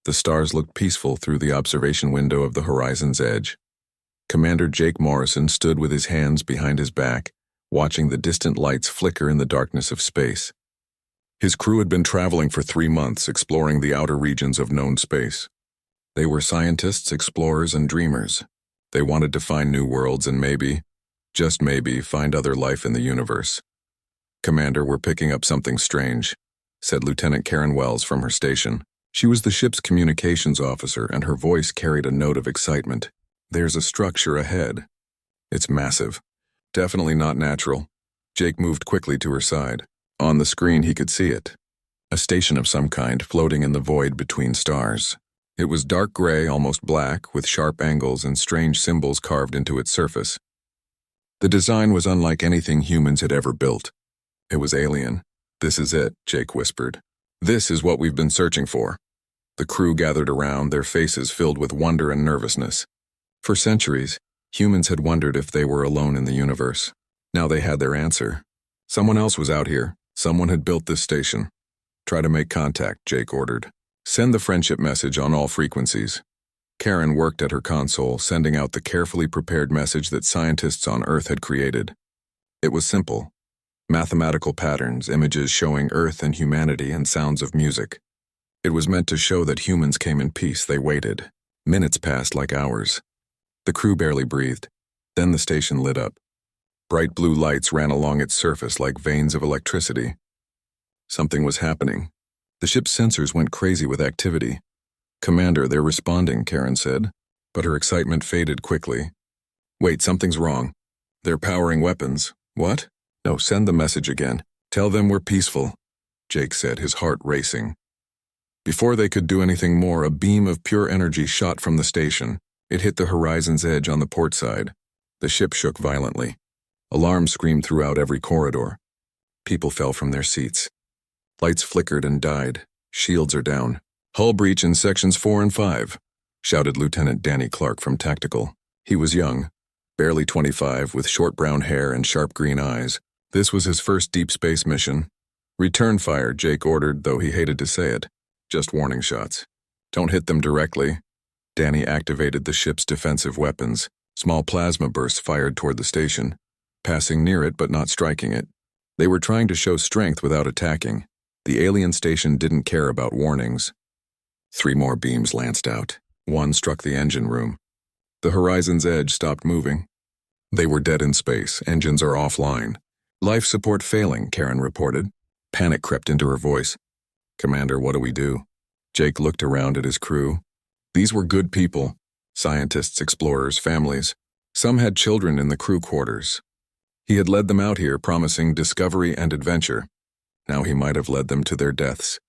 The stars looked peaceful through the observation window of the horizon's edge. Commander Jake Morrison stood with his hands behind his back, watching the distant lights flicker in the darkness of space. His crew had been traveling for 3 months, exploring the outer regions of known space. They were scientists, explorers, and dreamers. They wanted to find new worlds and maybe, just maybe, find other life in the universe. "Commander, we're picking up something strange," said Lieutenant Karen Wells from her station. She was the ship's communications officer, and her voice carried a note of excitement. "There's a structure ahead. It's massive. Definitely not natural." Jake moved quickly to her side. On the screen he could see it. A station of some kind floating in the void between stars. It was dark gray, almost black, with sharp angles and strange symbols carved into its surface. The design was unlike anything humans had ever built. It was alien. "This is it," Jake whispered. "This is what we've been searching for." The crew gathered around, their faces filled with wonder and nervousness. For centuries, humans had wondered if they were alone in the universe. Now they had their answer. Someone else was out here. Someone had built this station. "Try to make contact," Jake ordered. "Send the friendship message on all frequencies." Karen worked at her console, sending out the carefully prepared message that scientists on Earth had created. It was simple. Mathematical patterns, images showing Earth and humanity, and sounds of music. It was meant to show that humans came in peace. They waited. Minutes passed like hours. The crew barely breathed. Then the station lit up. Bright blue lights ran along its surface like veins of electricity. Something was happening. The ship's sensors went crazy with activity. "Commander, they're responding," Karen said, but her excitement faded quickly. "Wait, something's wrong. They're powering weapons." "What?" "No, send the message again. Tell them we're peaceful," Jake said, his heart racing. Before they could do anything more, a beam of pure energy shot from the station. It hit the horizon's edge on the port side. The ship shook violently. Alarms screamed throughout every corridor. People fell from their seats. Lights flickered and died. "Shields are down. Hull breach in sections 4 and 5, shouted Lieutenant Danny Clark from Tactical. He was young, barely 25, with short brown hair and sharp green eyes. This was his first deep space mission. "Return fire," Jake ordered, though he hated to say it. "Just warning shots. Don't hit them directly." Danny activated the ship's defensive weapons. Small plasma bursts fired toward the station, passing near it but not striking it. They were trying to show strength without attacking. The alien station didn't care about warnings. 3 more beams lanced out. One struck the engine room. The horizon's edge stopped moving. They were dead in space. Engines are offline. "Life support failing," Karen reported. Panic crept into her voice. "Commander, what do we do?" Jake looked around at his crew. These were good people. Scientists, explorers, families. Some had children in the crew quarters. He had led them out here, promising discovery and adventure. Now he might have led them to their deaths.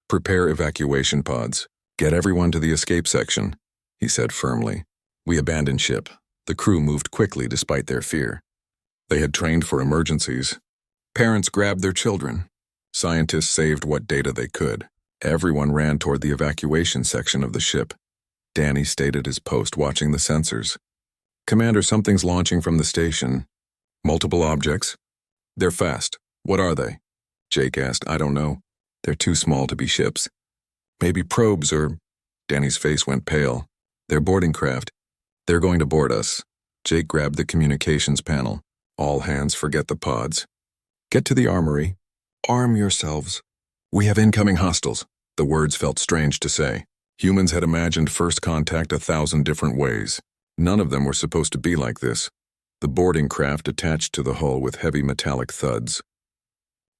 "Prepare evacuation pods. Get everyone to the escape section," he said firmly. We abandoned ship. The crew moved quickly despite their fear. They had trained for emergencies. Parents grabbed their children. Scientists saved what data they could. Everyone ran toward the evacuation section of the ship. Danny stayed at his post watching the sensors. "Commander, something's launching from the station. Multiple objects. They're fast. What are they?" Jake asked. "I don't know. They're too small to be ships. Maybe probes or..." Danny's face went pale. "They're boarding craft. They're going to board us." Jake grabbed the communications panel. "All hands, forget the pods. Get to the armory. Arm yourselves. We have incoming hostiles." The words felt strange to say. Humans had imagined first contact 1,000 different ways. None of them were supposed to be like this. The boarding craft attached to the hull with heavy metallic thuds.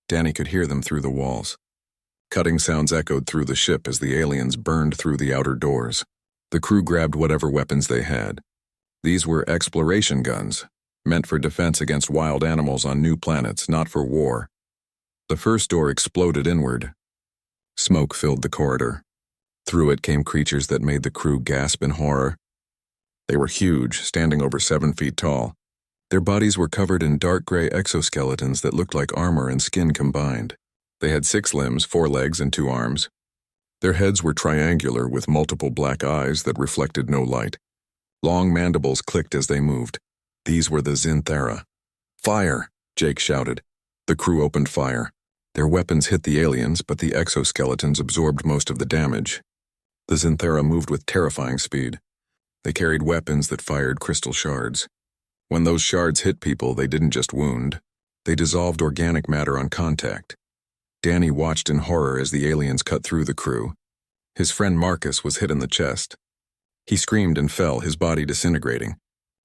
Danny could hear them through the walls. Cutting sounds echoed through the ship as the aliens burned through the outer doors. The crew grabbed whatever weapons they had. These were exploration guns, meant for defense against wild animals on new planets, not for war. The first door exploded inward. Smoke filled the corridor. Through it came creatures that made the crew gasp in horror. They were huge, standing over 7 feet tall. Their bodies were covered in dark gray exoskeletons that looked like armor and skin combined. They had 6 limbs, 4 legs, and 2 arms. Their heads were triangular with multiple black eyes that reflected no light. Long mandibles clicked as they moved. These were the Zinthera. "Fire!" Jake shouted. The crew opened fire. Their weapons hit the aliens, but the exoskeletons absorbed most of the damage. The Zinthera moved with terrifying speed. They carried weapons that fired crystal shards. When those shards hit people, they didn't just wound. They dissolved organic matter on contact. Danny watched in horror as the aliens cut through the crew. His friend Marcus was hit in the chest. He screamed and fell, his body disintegrating.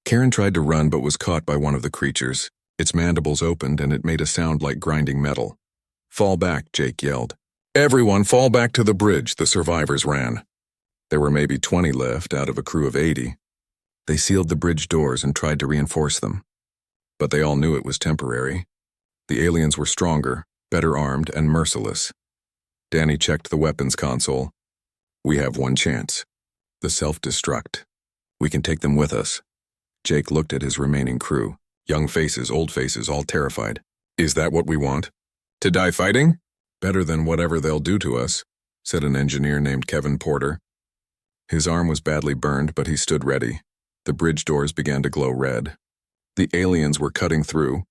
Karen tried to run but was caught by one of the creatures. Its mandibles opened and it made a sound like grinding metal. "Fall back," Jake yelled. "Everyone fall back to the bridge," the survivors ran. There were maybe 20 left out of a crew of 80. They sealed the bridge doors and tried to reinforce them. But they all knew it was temporary. The aliens were stronger, better armed, and merciless. Danny checked the weapons console. "We have one chance. The self-destruct. We can take them with us." Jake looked at his remaining crew. Young faces, old faces, all terrified. "Is that what we want? To die fighting?" "Better than whatever they'll do to us," said an engineer named Kevin Porter. His arm was badly burned, but he stood ready. The bridge doors began to glow red. The aliens were cutting through.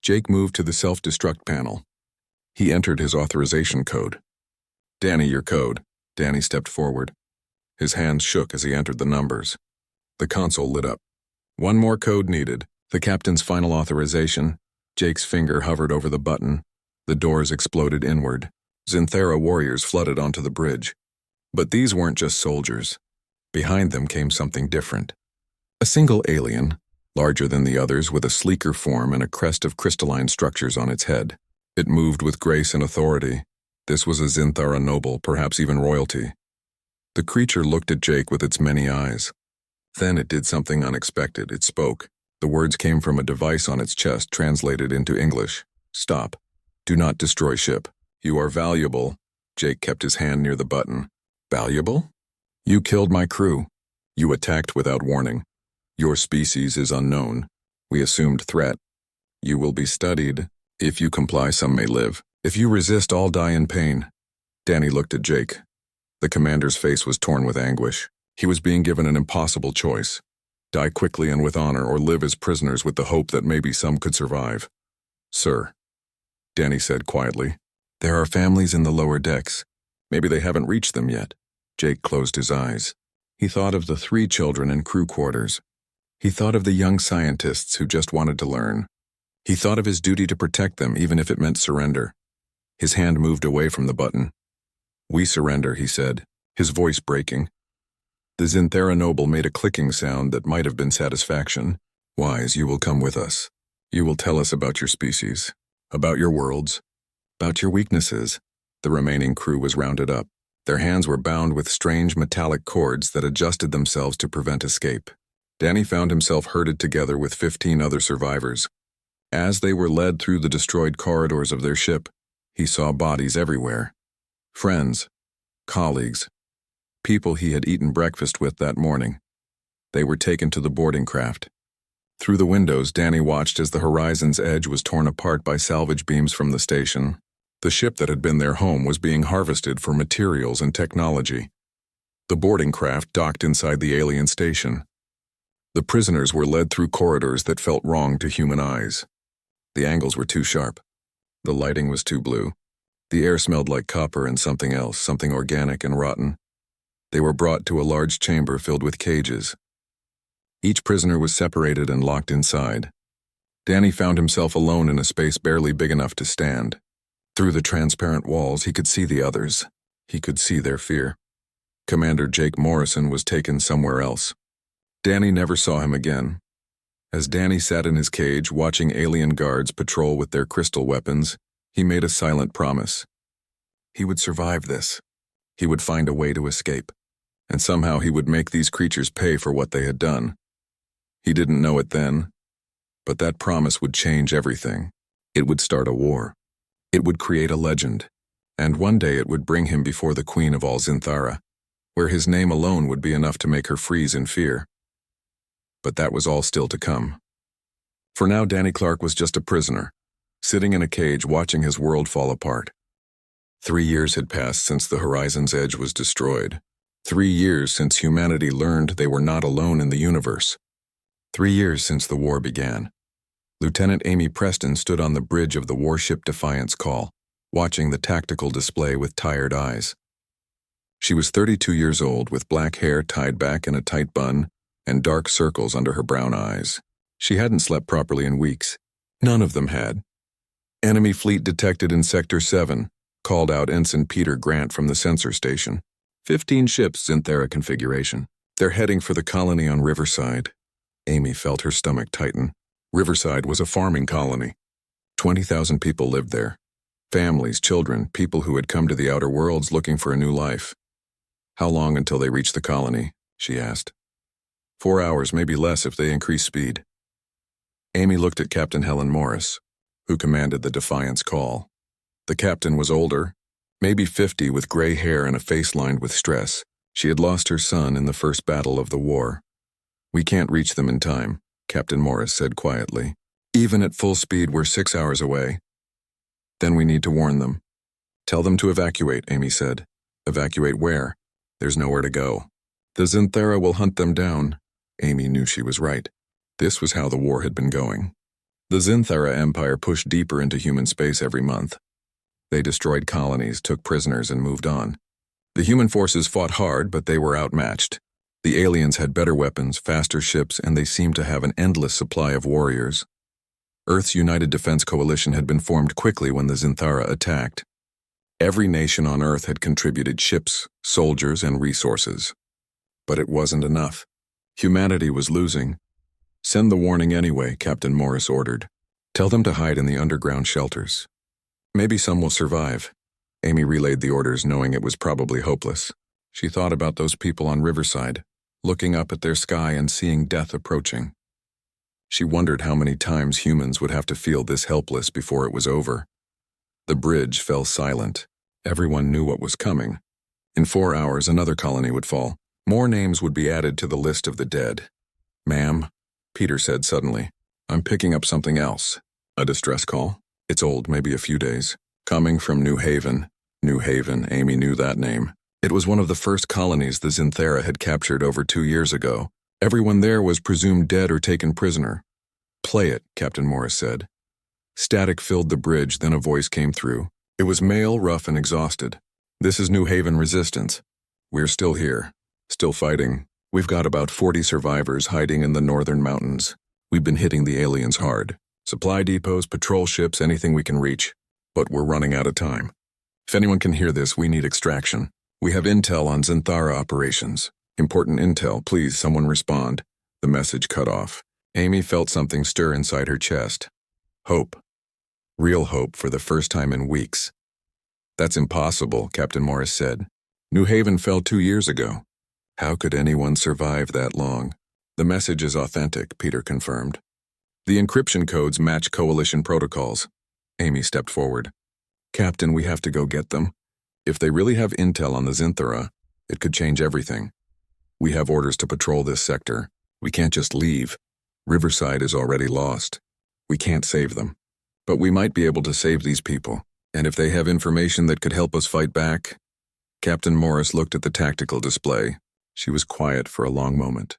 Jake moved to the self-destruct panel. He entered his authorization code. "Danny, your code." Danny stepped forward. His hands shook as he entered the numbers. The console lit up. One more code needed. The captain's final authorization. Jake's finger hovered over the button. The doors exploded inward. Zinthera warriors flooded onto the bridge. But these weren't just soldiers. Behind them came something different. A single alien, larger than the others with a sleeker form and a crest of crystalline structures on its head. It moved with grace and authority. This was a Zinthera noble, perhaps even royalty. The creature looked at Jake with its many eyes. Then it did something unexpected. It spoke. The words came from a device on its chest, translated into English. "Stop. Do not destroy ship. You are valuable." Jake kept his hand near the button. "Valuable? You killed my crew. You attacked without warning. Your species is unknown. We assumed threat. You will be studied. If you comply, some may live. If you resist, all die in pain." Danny looked at Jake. The commander's face was torn with anguish. He was being given an impossible choice. Die quickly and with honor, or live as prisoners with the hope that maybe some could survive. "Sir," Danny said quietly, "there are families in the lower decks. Maybe they haven't reached them yet." Jake closed his eyes. He thought of the 3 children in crew quarters. He thought of the young scientists who just wanted to learn. He thought of his duty to protect them, even if it meant surrender. His hand moved away from the button. "We surrender," he said, his voice breaking. The Zinthera noble made a clicking sound that might have been satisfaction. "Wise, you will come with us. You will tell us about your species, about your worlds, about your weaknesses." The remaining crew was rounded up. Their hands were bound with strange metallic cords that adjusted themselves to prevent escape. Danny found himself herded together with 15 other survivors. As they were led through the destroyed corridors of their ship, he saw bodies everywhere. Friends, colleagues, people he had eaten breakfast with that morning. They were taken to the boarding craft. Through the windows, Danny watched as the horizon's edge was torn apart by salvage beams from the station. The ship that had been their home was being harvested for materials and technology. The boarding craft docked inside the alien station. The prisoners were led through corridors that felt wrong to human eyes. The angles were too sharp. The lighting was too blue. The air smelled like copper and something else, something organic and rotten. They were brought to a large chamber filled with cages. Each prisoner was separated and locked inside. Danny found himself alone in a space barely big enough to stand. Through the transparent walls, he could see the others. He could see their fear. Commander Jake Morrison was taken somewhere else. Danny never saw him again. As Danny sat in his cage, watching alien guards patrol with their crystal weapons, he made a silent promise. He would survive this. He would find a way to escape. And somehow he would make these creatures pay for what they had done. He didn't know it then, but that promise would change everything. It would start a war. It would create a legend, and one day it would bring him before the Queen of all Zinthara, where his name alone would be enough to make her freeze in fear. But that was all still to come. For now, Danny Clark was just a prisoner, sitting in a cage watching his world fall apart. 3 years had passed since the horizon's edge was destroyed. 3 years since humanity learned they were not alone in the universe. 3 years since the war began. Lieutenant Amy Preston stood on the bridge of the warship Defiance call, watching the tactical display with tired eyes. She was 32 years old, with black hair tied back in a tight bun and dark circles under her brown eyes. She hadn't slept properly in weeks. None of them had. Enemy fleet detected in Sector 7, called out Ensign Peter Grant from the sensor station. 15 ships, Zinthera configuration. They're heading for the colony on Riverside. Amy felt her stomach tighten. Riverside was a farming colony. 20,000 people lived there. Families, children, people who had come to the outer worlds looking for a new life. How long until they reach the colony? She asked. 4 hours, maybe less if they increase speed. Amy looked at Captain Helen Morris, who commanded the Defiance call. The captain was older, maybe 50, with gray hair and a face lined with stress. She had lost her son in the first battle of the war. We can't reach them in time, Captain Morris said quietly. Even at full speed, we're 6 hours away. Then we need to warn them. Tell them to evacuate, Amy said. Evacuate where? There's nowhere to go. The Zinthera will hunt them down. Amy knew she was right. This was how the war had been going. The Zinthera Empire pushed deeper into human space every month. They destroyed colonies, took prisoners, and moved on. The human forces fought hard, but they were outmatched. The aliens had better weapons, faster ships, and they seemed to have an endless supply of warriors. Earth's United Defense Coalition had been formed quickly when the Zinthera attacked. Every nation on Earth had contributed ships, soldiers, and resources. But it wasn't enough. Humanity was losing. Send the warning anyway, Captain Morris ordered. Tell them to hide in the underground shelters. Maybe some will survive. Amy relayed the orders, knowing it was probably hopeless. She thought about those people on Riverside, looking up at their sky and seeing death approaching. She wondered how many times humans would have to feel this helpless before it was over. The bridge fell silent. Everyone knew what was coming. In 4 hours, another colony would fall. More names would be added to the list of the dead. Ma'am, Peter said suddenly, I'm picking up something else. A distress call? It's old, maybe a few days. Coming from New Haven. New Haven, Amy knew that name. It was one of the first colonies the Zinthera had captured over 2 years ago. Everyone there was presumed dead or taken prisoner. Play it, Captain Morris said. Static filled the bridge, then a voice came through. It was male, rough, and exhausted. This is New Haven Resistance. We're still here. Still fighting. We've got about 40 survivors hiding in the northern mountains. We've been hitting the aliens hard. Supply depots, patrol ships, anything we can reach. But we're running out of time. If anyone can hear this, we need extraction. We have intel on Zinthera operations. Important intel, please, someone respond. The message cut off. Amy felt something stir inside her chest. Hope. Real hope for the first time in weeks. That's impossible, Captain Morris said. New Haven fell 2 years ago. How could anyone survive that long? The message is authentic, Peter confirmed. The encryption codes match Coalition protocols. Amy stepped forward. Captain, we have to go get them. If they really have intel on the Zinthera, it could change everything. We have orders to patrol this sector. We can't just leave. Riverside is already lost. We can't save them. But we might be able to save these people. And if they have information that could help us fight back... Captain Morris looked at the tactical display. She was quiet for a long moment.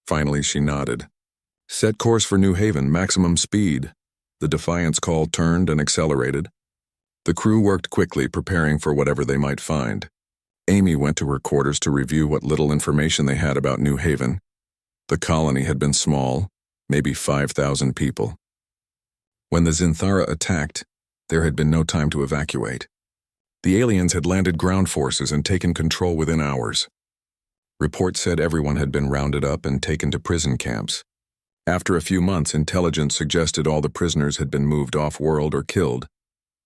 Finally, she nodded. Set course for New Haven, maximum speed. The Defiance call turned and accelerated. The crew worked quickly, preparing for whatever they might find. Amy went to her quarters to review what little information they had about New Haven. The colony had been small, maybe 5,000 people. When the Zinthera attacked, there had been no time to evacuate. The aliens had landed ground forces and taken control within hours. Reports said everyone had been rounded up and taken to prison camps. After a few months, intelligence suggested all the prisoners had been moved off-world or killed.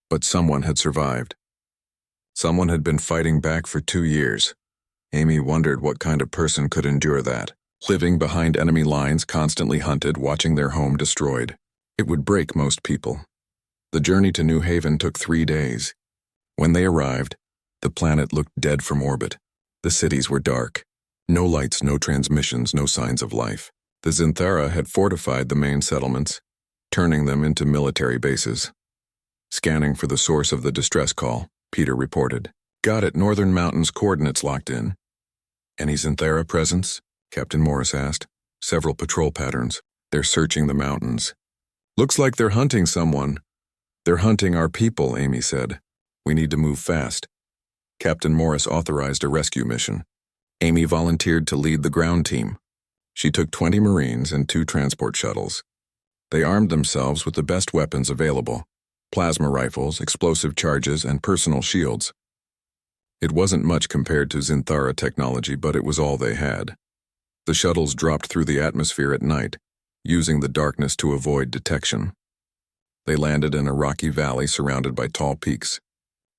But someone had survived. Someone had been fighting back for 2 years. Amy wondered what kind of person could endure that, living behind enemy lines, constantly hunted, watching their home destroyed. It would break most people. The journey to New Haven took 3 days. When they arrived, the planet looked dead from orbit. The cities were dark. No lights, no transmissions, no signs of life. The Zinthera had fortified the main settlements, turning them into military bases. Scanning for the source of the distress call, Peter reported. Got it, Northern Mountains coordinates locked in. Any Zinthera presence? Captain Morris asked. Several patrol patterns. They're searching the mountains. Looks like they're hunting someone. They're hunting our people, Amy said. We need to move fast. Captain Morris authorized a rescue mission. Amy volunteered to lead the ground team. She took 20 Marines and 2 transport shuttles. They armed themselves with the best weapons available: plasma rifles, explosive charges, and personal shields. It wasn't much compared to Zinthara technology, but it was all they had. The shuttles dropped through the atmosphere at night, using the darkness to avoid detection. They landed in a rocky valley surrounded by tall peaks.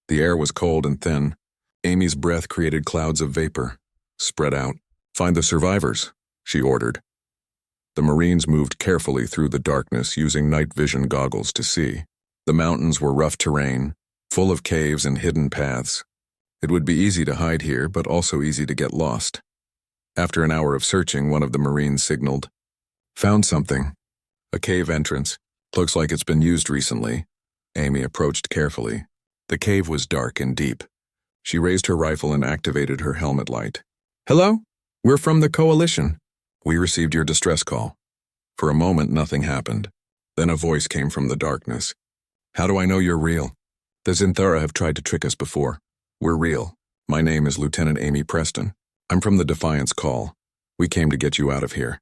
The air was cold and thin. Amy's breath created clouds of vapor. "Spread out. Find the survivors," she ordered. The Marines moved carefully through the darkness, using night vision goggles to see. The mountains were rough terrain, full of caves and hidden paths. It would be easy to hide here, but also easy to get lost. After an hour of searching, one of the Marines signaled, "Found something. A cave entrance. Looks like it's been used recently." Amy approached carefully. The cave was dark and deep. She raised her rifle and activated her helmet light. "Hello? We're from the Coalition. We received your distress call." For a moment, nothing happened. Then a voice came from the darkness. "How do I know you're real? The Zinthara have tried to trick us before. We're real. My name is Lieutenant Amy Preston. I'm from the Defiance Call. We came to get you out of here."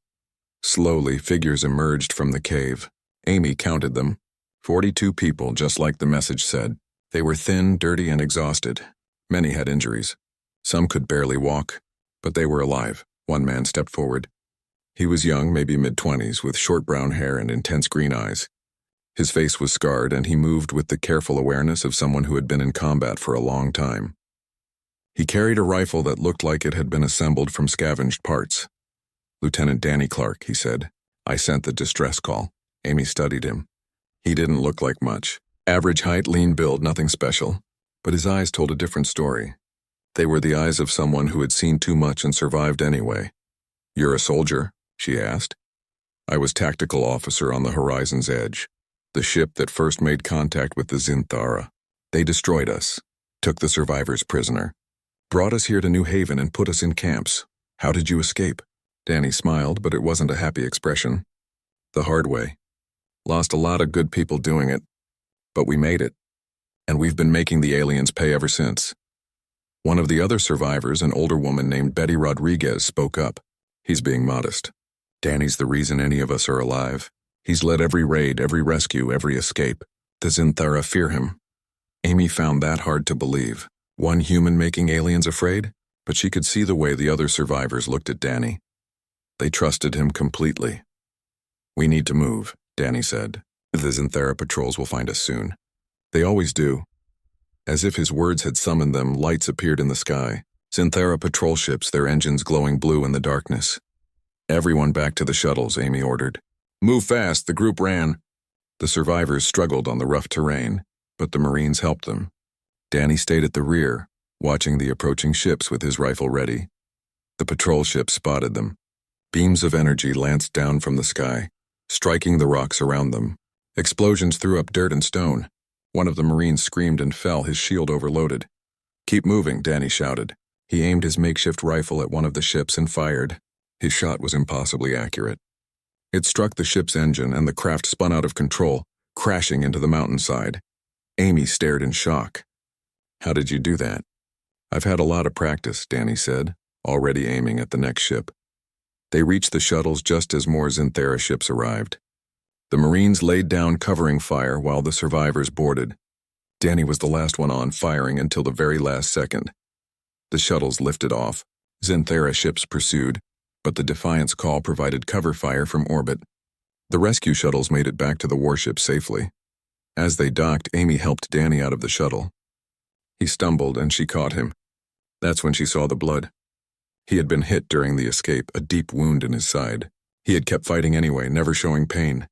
Slowly, figures emerged from the cave. Amy counted them. 42 people, just like the message said. They were thin, dirty, and exhausted. Many had injuries. Some could barely walk, but they were alive. One man stepped forward. He was young, maybe mid-20s, with short brown hair and intense green eyes. His face was scarred, and he moved with the careful awareness of someone who had been in combat for a long time. He carried a rifle that looked like it had been assembled from scavenged parts. "Lieutenant Danny Clark," he said. "I sent the distress call." Amy studied him. He didn't look like much. Average height, lean build, nothing special. But his eyes told a different story. They were the eyes of someone who had seen too much and survived anyway. "You're a soldier?" she asked. "I was tactical officer on the Horizon's Edge, the ship that first made contact with the Zinthara. They destroyed us, took the survivors prisoner, brought us here to New Haven and put us in camps. How did you escape?" Danny smiled, but it wasn't a happy expression. "The hard way. Lost a lot of good people doing it. But we made it. And we've been making the aliens pay ever since." One of the other survivors, an older woman named Betty Rodriguez, spoke up. "He's being modest. Danny's the reason any of us are alive. He's led every raid, every rescue, every escape. The Zinthara fear him." Amy found that hard to believe. One human making aliens afraid? But she could see the way the other survivors looked at Danny. They trusted him completely. "We need to move," Danny said. "The Zinthara patrols will find us soon. They always do." As if his words had summoned them, lights appeared in the sky. Zinthara patrol ships, their engines glowing blue in the darkness. "Everyone back to the shuttles," Amy ordered. "Move fast," the group ran. The survivors struggled on the rough terrain, but the Marines helped them. Danny stayed at the rear, watching the approaching ships with his rifle ready. The patrol ship spotted them. Beams of energy lanced down from the sky, striking the rocks around them. Explosions threw up dirt and stone. One of the Marines screamed and fell, his shield overloaded. "Keep moving," Danny shouted. He aimed his makeshift rifle at one of the ships and fired. His shot was impossibly accurate. It struck the ship's engine, and the craft spun out of control, crashing into the mountainside. Amy stared in shock. "How did you do that?" "I've had a lot of practice," Danny said, already aiming at the next ship. They reached the shuttles just as more Zinthara ships arrived. The Marines laid down covering fire while the survivors boarded. Danny was the last one on, firing until the very last second. The shuttles lifted off. Zinthara ships pursued, but the Defiance Call provided cover fire from orbit. The rescue shuttles made it back to the warship safely. As they docked, Amy helped Danny out of the shuttle. He stumbled and she caught him. That's when she saw the blood. He had been hit during the escape, a deep wound in his side. He had kept fighting anyway, never showing pain.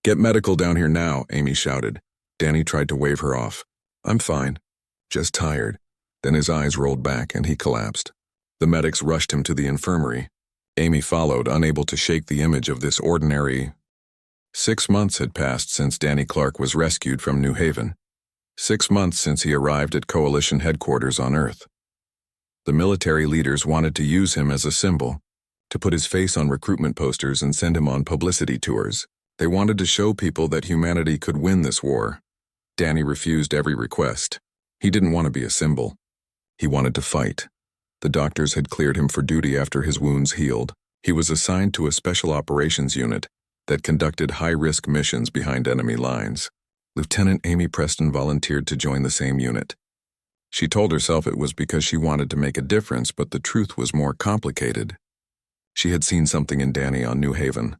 "Get medical down here now," Amy shouted. Danny tried to wave her off. "I'm fine. Just tired." Then his eyes rolled back and he collapsed. The medics rushed him to the infirmary. Amy followed, unable to shake the image of this ordinary. 6 months had passed since Danny Clark was rescued from New Haven. 6 months since he arrived at Coalition headquarters on Earth. The military leaders wanted to use him as a symbol, to put his face on recruitment posters and send him on publicity tours. They wanted to show people that humanity could win this war. Danny refused every request. He didn't want to be a symbol. He wanted to fight. The doctors had cleared him for duty after his wounds healed. He was assigned to a special operations unit that conducted high-risk missions behind enemy lines. Lieutenant Amy Preston volunteered to join the same unit. She told herself it was because she wanted to make a difference, but the truth was more complicated. She had seen something in Danny on New Haven,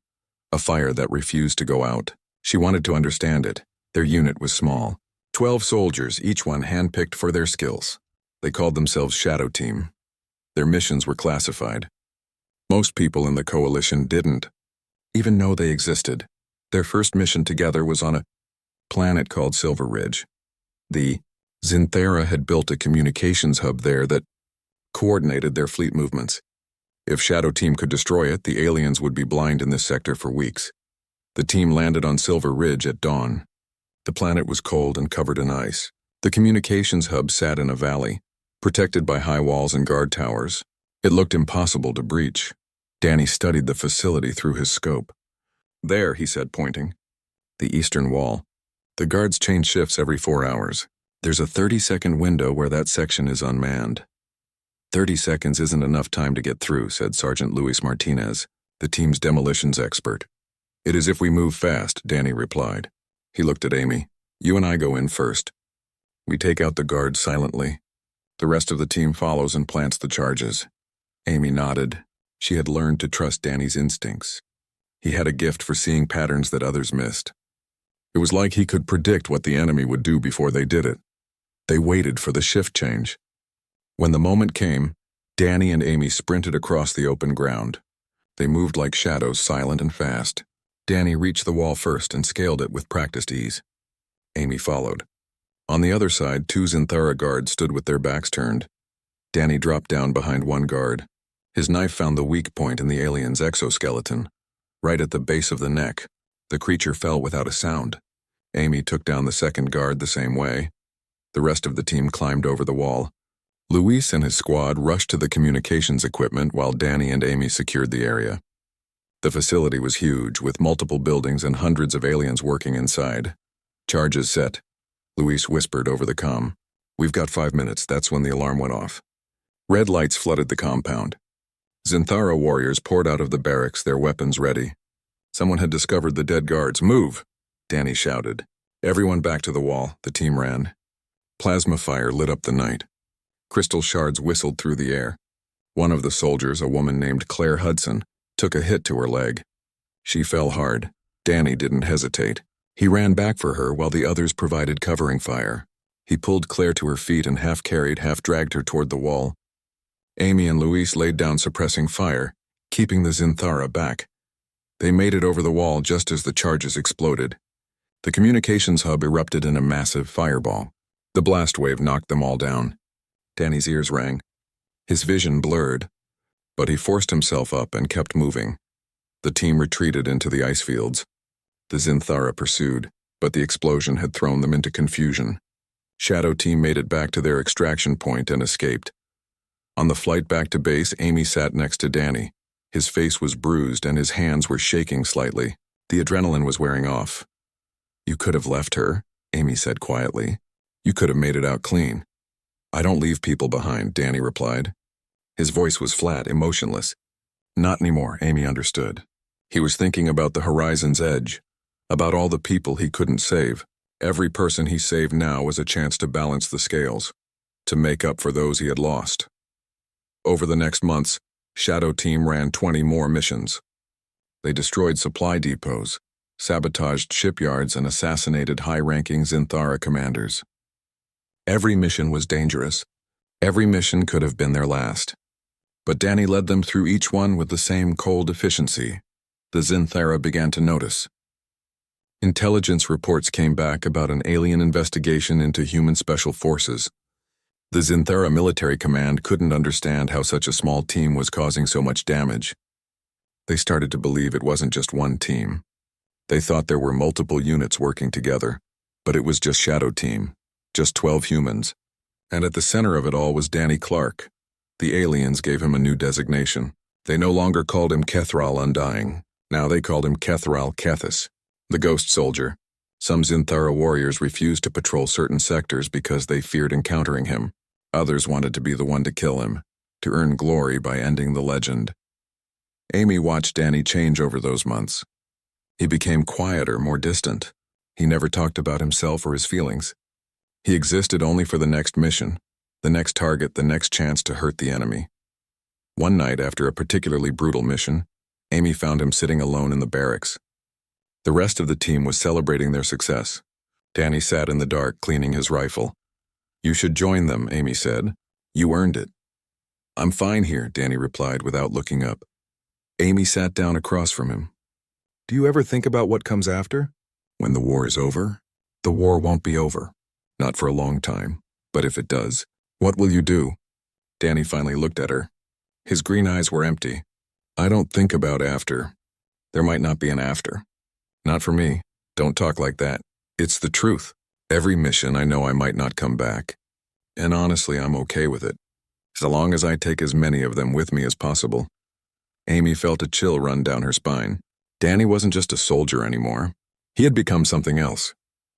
a fire that refused to go out. She wanted to understand it. Their unit was small. 12 soldiers, each one handpicked for their skills. They called themselves Shadow Team. Their missions were classified. Most people in the coalition didn't even know they existed. Their first mission together was on a planet called Silver Ridge. The Zinthera had built a communications hub there that coordinated their fleet movements. If Shadow Team could destroy it, the aliens would be blind in this sector for weeks. The team landed on Silver Ridge at dawn. The planet was cold and covered in ice. The communications hub sat in a valley, protected by high walls and guard towers. It looked impossible to breach. Danny studied the facility through his scope. There, he said, pointing. The eastern wall. The guards change shifts every 4 hours. There's a 30-second window where that section is unmanned. 30 seconds isn't enough time to get through, said Sergeant Luis Martinez, the team's demolitions expert. It is if we move fast, Danny replied. He looked at Amy. You and I go in first. We take out the guards silently. The rest of the team follows and plants the charges. Amy nodded. She had learned to trust Danny's instincts. He had a gift for seeing patterns that others missed. It was like he could predict what the enemy would do before they did it. They waited for the shift change. When the moment came, Danny and Amy sprinted across the open ground. They moved like shadows, silent and fast. Danny reached the wall first and scaled it with practiced ease. Amy followed. On the other side, 2 Zinthara guards stood with their backs turned. Danny dropped down behind one guard. His knife found the weak point in the alien's exoskeleton, right at the base of the neck. The creature fell without a sound. Amy took down the second guard the same way. The rest of the team climbed over the wall. Luis and his squad rushed to the communications equipment while Danny and Amy secured the area. The facility was huge, with multiple buildings and hundreds of aliens working inside. Charges set. Luis whispered over the comm. We've got 5 minutes. That's when the alarm went off. Red lights flooded the compound. Zinthara warriors poured out of the barracks, their weapons ready. Someone had discovered the dead guards. Move! Danny shouted. Everyone back to the wall. The team ran. Plasma fire lit up the night. Crystal shards whistled through the air. One of the soldiers, a woman named Claire Hudson, took a hit to her leg. She fell hard. Danny didn't hesitate. He ran back for her while the others provided covering fire. He pulled Claire to her feet and half-carried, half-dragged her toward the wall. Amy and Luis laid down suppressing fire, keeping the Zinthara back. They made it over the wall just as the charges exploded. The communications hub erupted in a massive fireball. The blast wave knocked them all down. Danny's ears rang. His vision blurred, but he forced himself up and kept moving. The team retreated into the ice fields. The Zinthara pursued, but the explosion had thrown them into confusion. Shadow Team made it back to their extraction point and escaped. On the flight back to base, Amy sat next to Danny. His face was bruised and his hands were shaking slightly. The adrenaline was wearing off. You could have left her, Amy said quietly. You could have made it out clean. I don't leave people behind, Danny replied. His voice was flat, emotionless. Not anymore, Amy understood. He was thinking about the horizon's edge, about all the people he couldn't save. Every person he saved now was a chance to balance the scales, to make up for those he had lost. Over the next months, Shadow Team ran 20 more missions. They destroyed supply depots, sabotaged shipyards, and assassinated high-ranking Zinthara commanders. Every mission was dangerous. Every mission could have been their last. But Danny led them through each one with the same cold efficiency. The Zinthara began to notice. Intelligence reports came back about an alien investigation into human special forces. The Zinthara military command couldn't understand how such a small team was causing so much damage. They started to believe it wasn't just one team. They thought there were multiple units working together, but it was just Shadow Team, just 12 humans. And at the center of it all was Danny Clark. The aliens gave him a new designation. They no longer called him Kethral Undying. Now they called him Kethral Kethis, the Ghost Soldier. Some Zinthara warriors refused to patrol certain sectors because they feared encountering him. Others wanted to be the one to kill him, to earn glory by ending the legend. Amy watched Danny change over those months. He became quieter, more distant. He never talked about himself or his feelings. He existed only for the next mission, the next target, the next chance to hurt the enemy. One night, after a particularly brutal mission, Amy found him sitting alone in the barracks. The rest of the team was celebrating their success. Danny sat in the dark, cleaning his rifle. "You should join them," Amy said. "You earned it." "I'm fine here," Danny replied without looking up. Amy sat down across from him. "Do you ever think about what comes after? When the war is over? The war won't be over. Not for a long time. But if it does, what will you do?" Danny finally looked at her. His green eyes were empty. "I don't think about after. There might not be an after. Not for me. Don't talk like that. It's the truth. Every mission I know I might not come back. And honestly, I'm okay with it. So long as I take as many of them with me as possible." Amy felt a chill run down her spine. Danny wasn't just a soldier anymore. He had become something else.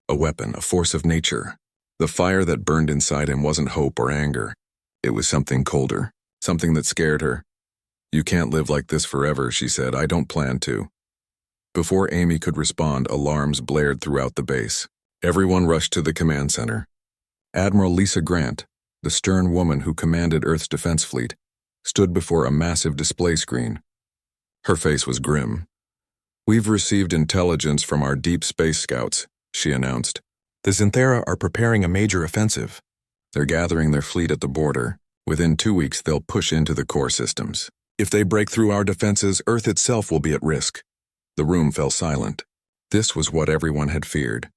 A weapon, a force of nature. The fire that burned inside him wasn't hope or anger. It was something colder, something that scared her. "You can't live like this forever," she said. "I don't plan to." Before Amy could respond, alarms blared throughout the base. Everyone rushed to the command center. Admiral Lisa Grant, the stern woman who commanded Earth's defense fleet, stood before a massive display screen. Her face was grim. "We've received intelligence from our deep space scouts," she announced. "The Xanthera are preparing a major offensive. They're gathering their fleet at the border. Within 2 weeks, they'll push into the core systems. If they break through our defenses, Earth itself will be at risk." The room fell silent. This was what everyone had feared.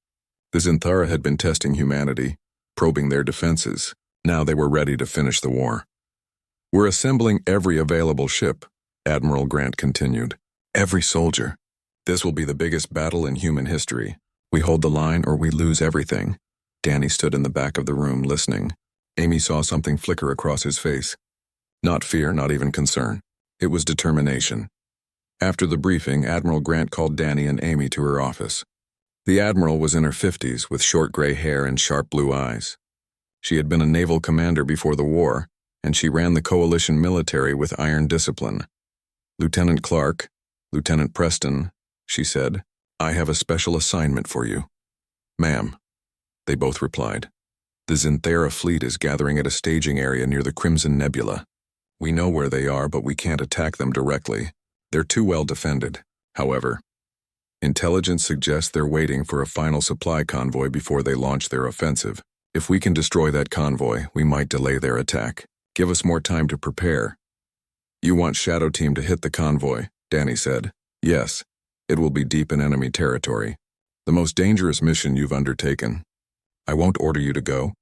The Xanthera had been testing humanity, probing their defenses. Now they were ready to finish the war. "We're assembling every available ship," Admiral Grant continued. "Every soldier. This will be the biggest battle in human history. We hold the line or we lose everything." Danny stood in the back of the room, listening. Amy saw something flicker across his face. Not fear, not even concern. It was determination. After the briefing, Admiral Grant called Danny and Amy to her office. The Admiral was in her 50s, with short gray hair and sharp blue eyes. She had been a naval commander before the war, and she ran the coalition military with iron discipline. "Lieutenant Clark, Lieutenant Preston," she said, "I have a special assignment for you." "Ma'am," they both replied. "The Xanthera fleet is gathering at a staging area near the Crimson Nebula. We know where they are, but we can't attack them directly. They're too well defended. However, intelligence suggests they're waiting for a final supply convoy before they launch their offensive. If we can destroy that convoy, we might delay their attack. Give us more time to prepare." "You want Shadow Team to hit the convoy," Danny said. "Yes. It will be deep in enemy territory. The most dangerous mission you've undertaken. I won't order you to go.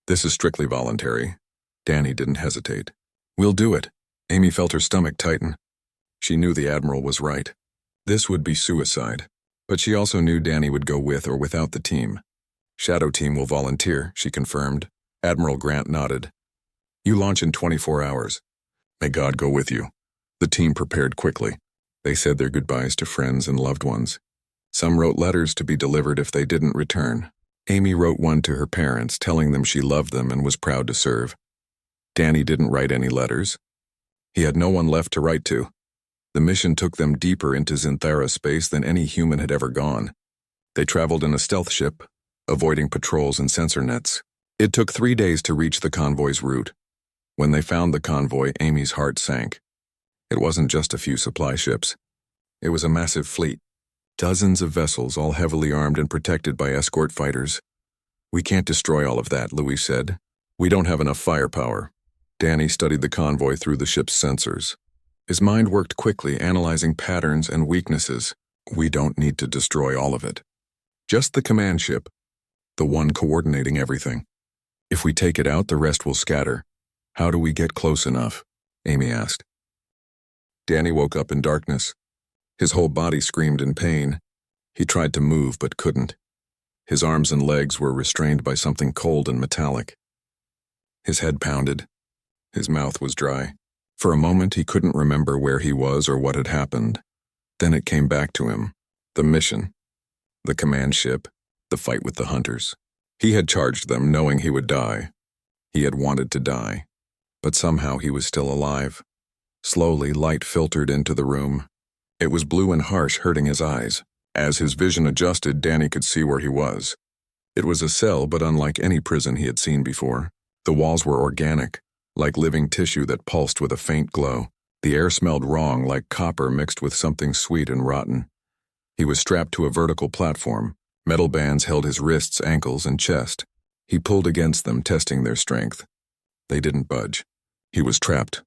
This is strictly voluntary." Danny didn't hesitate. "We'll do it." Amy felt her stomach tighten. She knew the Admiral was right. This would be suicide. But she also knew Danny would go with or without the team. "Shadow Team will volunteer," she confirmed. Admiral Grant nodded. "You launch in 24 hours. May God go with you." The team prepared quickly. They said their goodbyes to friends and loved ones. Some wrote letters to be delivered if they didn't return. Amy wrote one to her parents, telling them she loved them and was proud to serve. Danny didn't write any letters. He had no one left to write to. The mission took them deeper into Xanthera space than any human had ever gone. They traveled in a stealth ship, avoiding patrols and sensor nets. It took 3 days to reach the convoy's route. When they found the convoy, Amy's heart sank. It wasn't just a few supply ships. It was a massive fleet. Dozens of vessels, all heavily armed and protected by escort fighters. "We can't destroy all of that," Louis said. "We don't have enough firepower." Danny studied the convoy through the ship's sensors. His mind worked quickly, analyzing patterns and weaknesses. "We don't need to destroy all of it. Just the command ship, the one coordinating everything. If we take it out, the rest will scatter. How do we get close enough?" Amy asked. Danny woke up in darkness. His whole body screamed in pain. He tried to move but couldn't. His arms and legs were restrained by something cold and metallic. His head pounded. His mouth was dry. For a moment, he couldn't remember where he was or what had happened. Then it came back to him. The mission. The command ship. The fight with the hunters. He had charged them, knowing he would die. He had wanted to die, but somehow he was still alive. Slowly, light filtered into the room. It was blue and harsh, hurting his eyes. As his vision adjusted, Danny could see where he was. It was a cell, but unlike any prison he had seen before. The walls were organic, like living tissue that pulsed with a faint glow. The air smelled wrong, like copper mixed with something sweet and rotten. He was strapped to a vertical platform. Metal bands held his wrists, ankles, and chest. He pulled against them, testing their strength. They didn't budge. He was trapped.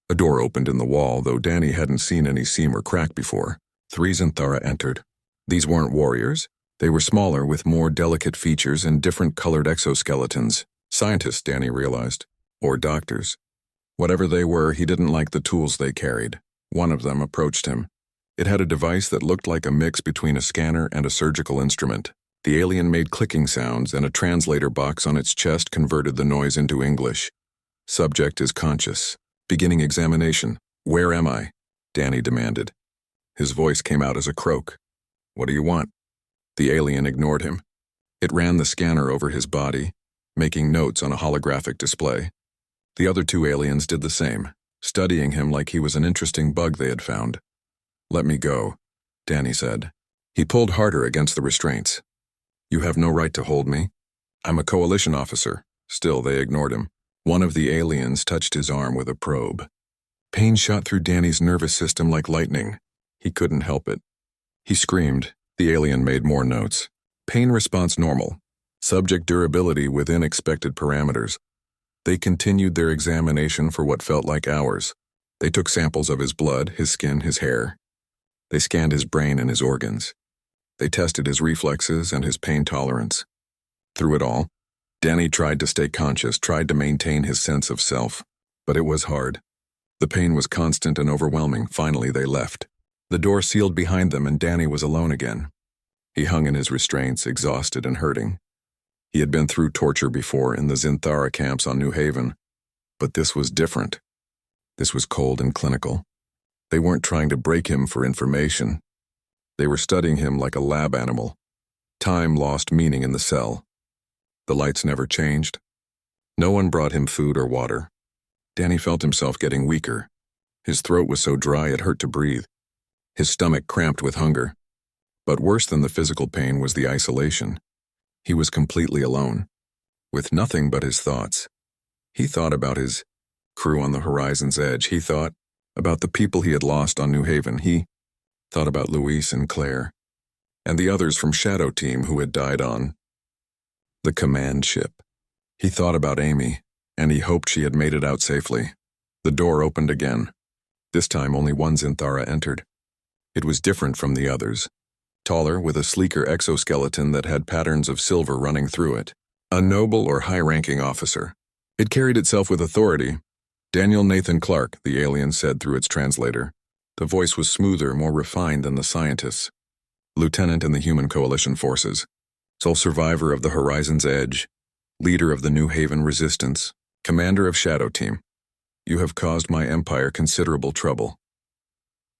A door opened in the wall, though Danny hadn't seen any seam or crack before. 3 Zinthara entered. These weren't warriors. They were smaller, with more delicate features and different colored exoskeletons. Scientists, Danny realized. Or doctors. Whatever they were, he didn't like the tools they carried. One of them approached him. It had a device that looked like a mix between a scanner and a surgical instrument. The alien made clicking sounds, and a translator box on its chest converted the noise into English. Subject is conscious. Beginning examination. Where am I? Danny demanded. His voice came out as a croak. What do you want? The alien ignored him. It ran the scanner over his body, making notes on a holographic display. The other 2 aliens did the same, studying him like he was an interesting bug they had found. Let me go, Danny said. He pulled harder against the restraints. You have no right to hold me. I'm a coalition officer. Still, they ignored him. One of the aliens touched his arm with a probe. Pain shot through Danny's nervous system like lightning. He couldn't help it. He screamed. The alien made more notes. Pain response normal. Subject durability within expected parameters. They continued their examination for what felt like hours. They took samples of his blood, his skin, his hair. They scanned his brain and his organs. They tested his reflexes and his pain tolerance. Through it all, Danny tried to stay conscious, tried to maintain his sense of self, but it was hard. The pain was constant and overwhelming. Finally, they left. The door sealed behind them, and Danny was alone again. He hung in his restraints, exhausted and hurting. He had been through torture before in the Zinthara camps on New Haven, but this was different. This was cold and clinical. They weren't trying to break him for information. They were studying him like a lab animal. Time lost meaning in the cell. The lights never changed. No one brought him food or water. Danny felt himself getting weaker. His throat was so dry it hurt to breathe. His stomach cramped with hunger. But worse than the physical pain was the isolation. He was completely alone, with nothing but his thoughts. He thought about his crew on the horizon's edge. He thought about the people he had lost on New Haven. He thought about Luis and Claire, and the others from Shadow Team who had died on the command ship. He thought about Amy, and he hoped she had made it out safely. The door opened again. This time only 1 Zinthara entered. It was different from the others. Taller, with a sleeker exoskeleton that had patterns of silver running through it. A noble or high-ranking officer. It carried itself with authority. Daniel Nathan Clark, the alien said through its translator. The voice was smoother, more refined than the scientists. Lieutenant in the Human Coalition Forces. Sole survivor of the Horizon's Edge. Leader of the New Haven Resistance. Commander of Shadow Team. You have caused my empire considerable trouble.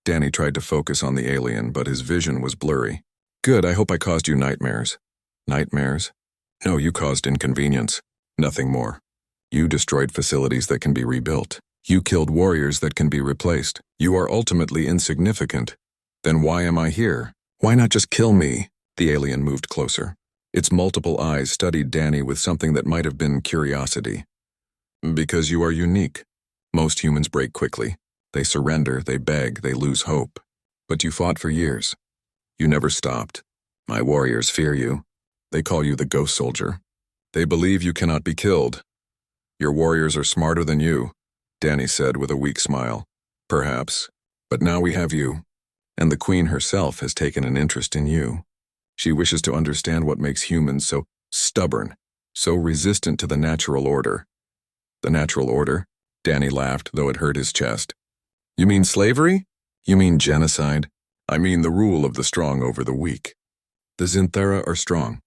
Danny tried to focus on the alien, but his vision was blurry. Good, I hope I caused you nightmares. Nightmares? No, you caused inconvenience. Nothing more. You destroyed facilities that can be rebuilt. You killed warriors that can be replaced. You are ultimately insignificant. Then why am I here? Why not just kill me? The alien moved closer. Its multiple eyes studied Danny with something that might have been curiosity. Because you are unique. Most humans break quickly. They surrender, they beg, they lose hope. But you fought for years. You never stopped. My warriors fear you. They call you the Ghost Soldier. They believe you cannot be killed. Your warriors are smarter than you, Danny said with a weak smile. Perhaps. But now we have you. And the Queen herself has taken an interest in you. She wishes to understand what makes humans so stubborn, so resistant to the natural order. The natural order? Danny laughed, though it hurt his chest. You mean slavery? You mean genocide? I mean the rule of the strong over the weak. The Zinthara are strong.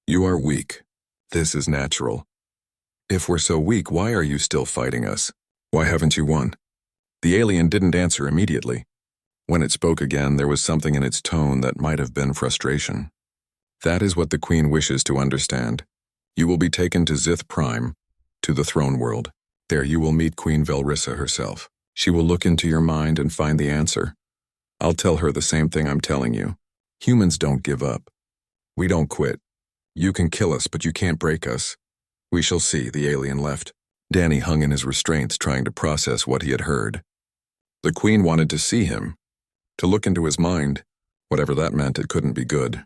You are weak. This is natural. If we're so weak, why are you still fighting us? Why haven't you won? The alien didn't answer immediately. When it spoke again, there was something in its tone that might have been frustration. That is what the Queen wishes to understand. You will be taken to Zith Prime. to the throne world. There you will meet Queen Velrissa herself. She will look into your mind and find the answer. I'll tell her the same thing I'm telling you. Humans don't give up. We don't quit. You can kill us, but you can't break us. We shall see," the alien left. Danny hung in his restraints, trying to process what he had heard. The Queen wanted to see him, to look into his mind. Whatever that meant, it couldn't be good.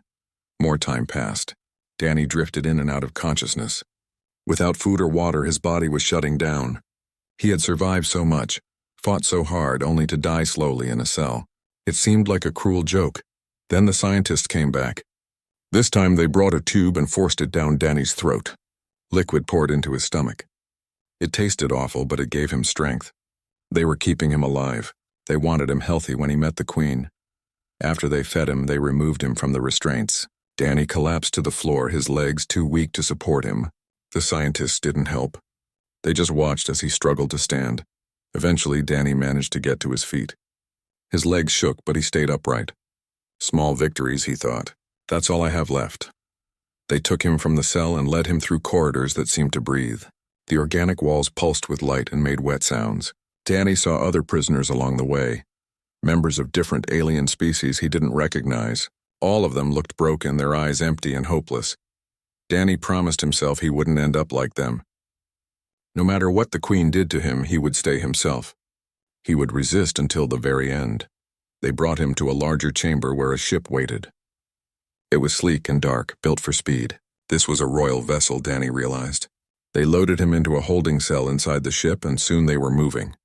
More time passed. Danny drifted in and out of consciousness. Without food or water, his body was shutting down. He had survived so much, fought so hard, only to die slowly in a cell. It seemed like a cruel joke. Then the scientists came back. This time they brought a tube and forced it down Danny's throat. Liquid poured into his stomach. It tasted awful, but it gave him strength. They were keeping him alive. They wanted him healthy when he met the Queen. After they fed him, they removed him from the restraints. Danny collapsed to the floor, his legs too weak to support him. The scientists didn't help. They just watched as he struggled to stand. Eventually, Danny managed to get to his feet. His legs shook, but he stayed upright. Small victories, he thought. That's all I have left. They took him from the cell and led him through corridors that seemed to breathe. The organic walls pulsed with light and made wet sounds. Danny saw other prisoners along the way, members of different alien species he didn't recognize. All of them looked broken, their eyes empty and hopeless. Danny promised himself he wouldn't end up like them. No matter what the Queen did to him, he would stay himself. He would resist until the very end. They brought him to a larger chamber where a ship waited. It was sleek and dark, built for speed. This was a royal vessel, Danny realized. They loaded him into a holding cell inside the ship, and soon they were moving.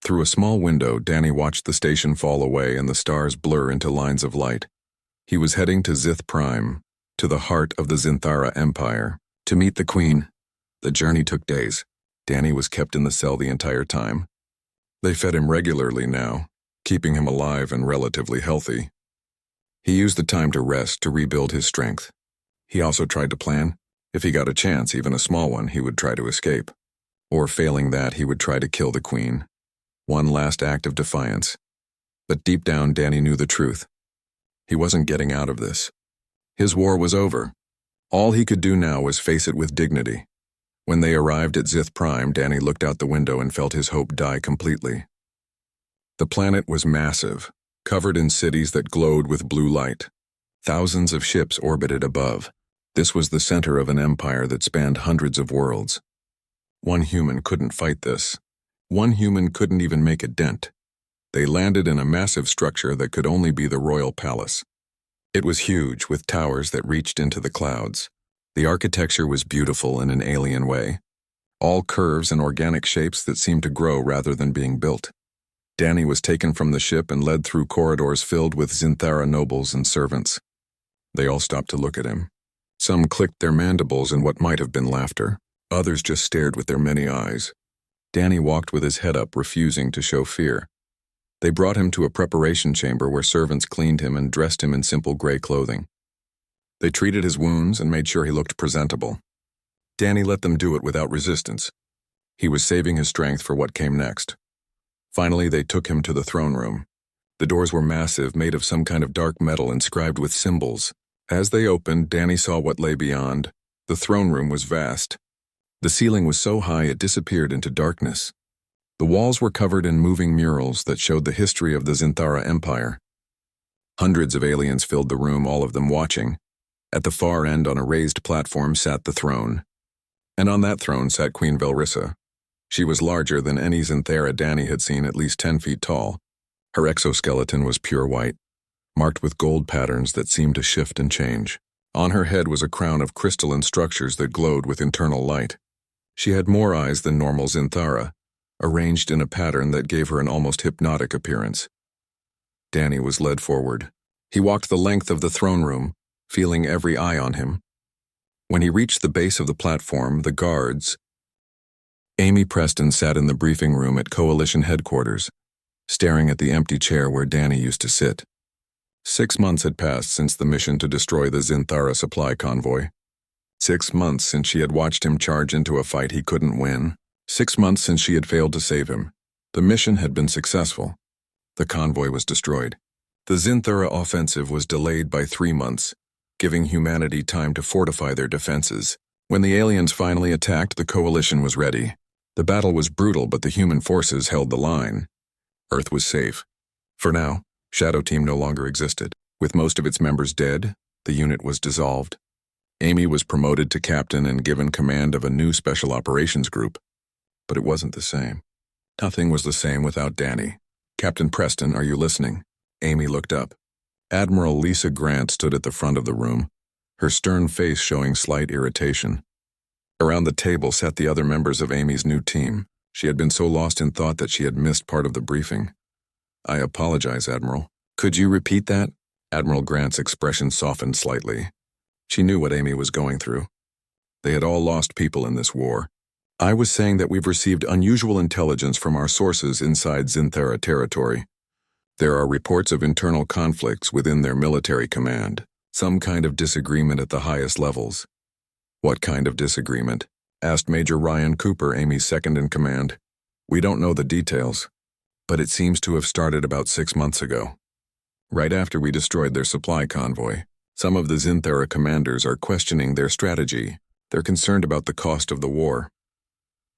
Through a small window, Danny watched the station fall away and the stars blur into lines of light. He was heading to Zith Prime, to the heart of the Zinthara Empire, to meet the Queen. The journey took days. Danny was kept in the cell the entire time. They fed him regularly now, keeping him alive and relatively healthy. He used the time to rest, to rebuild his strength. He also tried to plan. If he got a chance, even a small one, he would try to escape. Or failing that, he would try to kill the Queen. One last act of defiance. But deep down, Danny knew the truth. He wasn't getting out of this. His war was over. All he could do now was face it with dignity. When they arrived at Zith Prime, Danny looked out the window and felt his hope die completely. The planet was massive, covered in cities that glowed with blue light. Thousands of ships orbited above. This was the center of an empire that spanned hundreds of worlds. One human couldn't fight this. One human couldn't even make a dent. They landed in a massive structure that could only be the royal palace. It was huge, with towers that reached into the clouds. The architecture was beautiful in an alien way. All curves and organic shapes that seemed to grow rather than being built. Danny was taken from the ship and led through corridors filled with Zinthara nobles and servants. They all stopped to look at him. Some clicked their mandibles in what might have been laughter. Others just stared with their many eyes. Danny walked with his head up, refusing to show fear. They brought him to a preparation chamber where servants cleaned him and dressed him in simple gray clothing. They treated his wounds and made sure he looked presentable. Danny let them do it without resistance. He was saving his strength for what came next. Finally, they took him to the throne room. The doors were massive, made of some kind of dark metal inscribed with symbols. As they opened, Danny saw what lay beyond. The throne room was vast. The ceiling was so high it disappeared into darkness. The walls were covered in moving murals that showed the history of the Zinthara Empire. Hundreds of aliens filled the room, all of them watching. At the far end, on a raised platform, sat the throne. And on that throne sat Queen Velrissa. She was larger than any Zinthara Danny had seen, at least 10 feet tall. Her exoskeleton was pure white, marked with gold patterns that seemed to shift and change. On her head was a crown of crystalline structures that glowed with internal light. She had more eyes than normal Zinthara, arranged in a pattern that gave her an almost hypnotic appearance. Danny was led forward. He walked the length of the throne room, feeling every eye on him. When he reached the base of the platform, the guards— Amy Preston sat in the briefing room at Coalition headquarters, staring at the empty chair where Danny used to sit. 6 months had passed since the mission to destroy the Zinthara supply convoy. 6 months since she had watched him charge into a fight he couldn't win. 6 months since she had failed to save him. The mission had been successful. The convoy was destroyed. The Zinthara offensive was delayed by 3 months, giving humanity time to fortify their defenses. When the aliens finally attacked, the coalition was ready. The battle was brutal, but the human forces held the line. Earth was safe. For now, Shadow Team no longer existed. With most of its members dead, the unit was dissolved. Amy was promoted to captain and given command of a new special operations group. But it wasn't the same. Nothing was the same without Danny. "Captain Preston, are you listening?" Amy looked up. Admiral Lisa Grant stood at the front of the room, her stern face showing slight irritation. Around the table sat the other members of Amy's new team. She had been so lost in thought that she had missed part of the briefing. "I apologize, Admiral. Could you repeat that?" Admiral Grant's expression softened slightly. She knew what Amy was going through. They had all lost people in this war. "I was saying that we've received unusual intelligence from our sources inside Zinthera territory. There are reports of internal conflicts within their military command, some kind of disagreement at the highest levels." "What kind of disagreement?" asked Major Ryan Cooper, Amy's second-in-command. "We don't know the details, but it seems to have started about 6 months ago. Right after we destroyed their supply convoy, some of the Zinthera commanders are questioning their strategy. They're concerned about the cost of the war."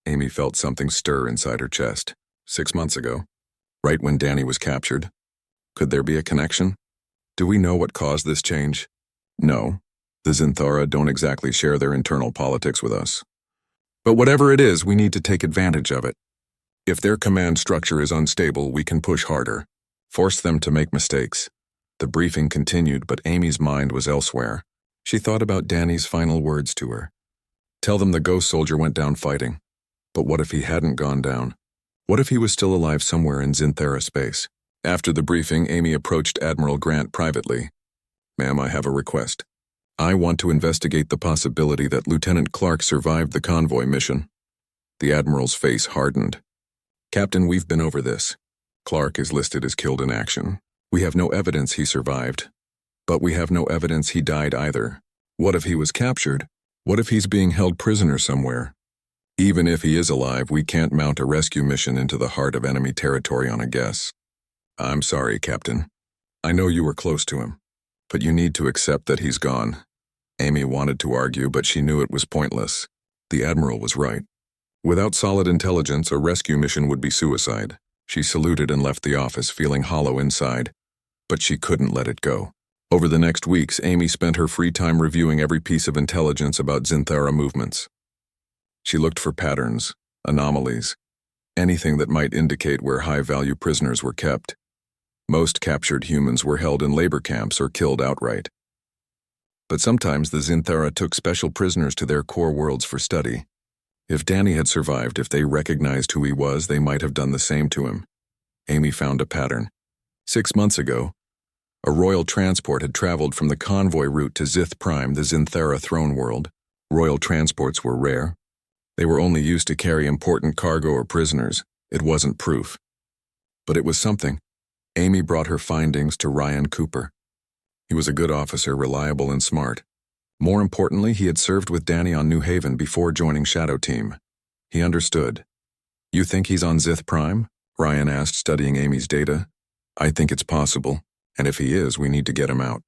Amy felt something stir inside her chest. 6 months ago, right when Danny was captured. Could there be a connection? Do we know what caused this change? No. The Zinthera don't exactly share their internal politics with us. But whatever it is, we need to take advantage of it. If their command structure is unstable, we can push harder. Force them to make mistakes. The briefing continued, but Amy's mind was elsewhere. She thought about Danny's final words to her. Tell them the ghost soldier went down fighting. But what if he hadn't gone down? What if he was still alive somewhere in Zinthera space? After the briefing, Amy approached Admiral Grant privately. "Ma'am, I have a request. I want to investigate the possibility that Lieutenant Clark survived the convoy mission." The Admiral's face hardened. "Captain, we've been over this. Clark is listed as killed in action. We have no evidence he survived. But we have no evidence he died either. What if he was captured? What if he's being held prisoner somewhere? Even if he is alive, we can't mount a rescue mission into the heart of enemy territory on a guess." "I'm sorry, Captain. I know you were close to him. But you need to accept that he's gone." Amy wanted to argue, but she knew it was pointless. The Admiral was right. Without solid intelligence, a rescue mission would be suicide. She saluted and left the office, feeling hollow inside. But she couldn't let it go. Over the next weeks, Amy spent her free time reviewing every piece of intelligence about Zinthera movements. She looked for patterns, anomalies, anything that might indicate where high-value prisoners were kept. Most captured humans were held in labor camps or killed outright. But sometimes the Zinthera took special prisoners to their core worlds for study. If Danny had survived, if they recognized who he was, they might have done the same to him. Amy found a pattern. 6 months ago, a royal transport had traveled from the convoy route to Zith Prime, the Zinthera throne world. Royal transports were rare. They were only used to carry important cargo or prisoners. It wasn't proof. But it was something. Amy brought her findings to Ryan Cooper. He was a good officer, reliable and smart. More importantly, he had served with Danny on New Haven before joining Shadow Team. He understood. "You think he's on Zith Prime?" Ryan asked, studying Amy's data. "I think it's possible, and if he is, we need to get him out.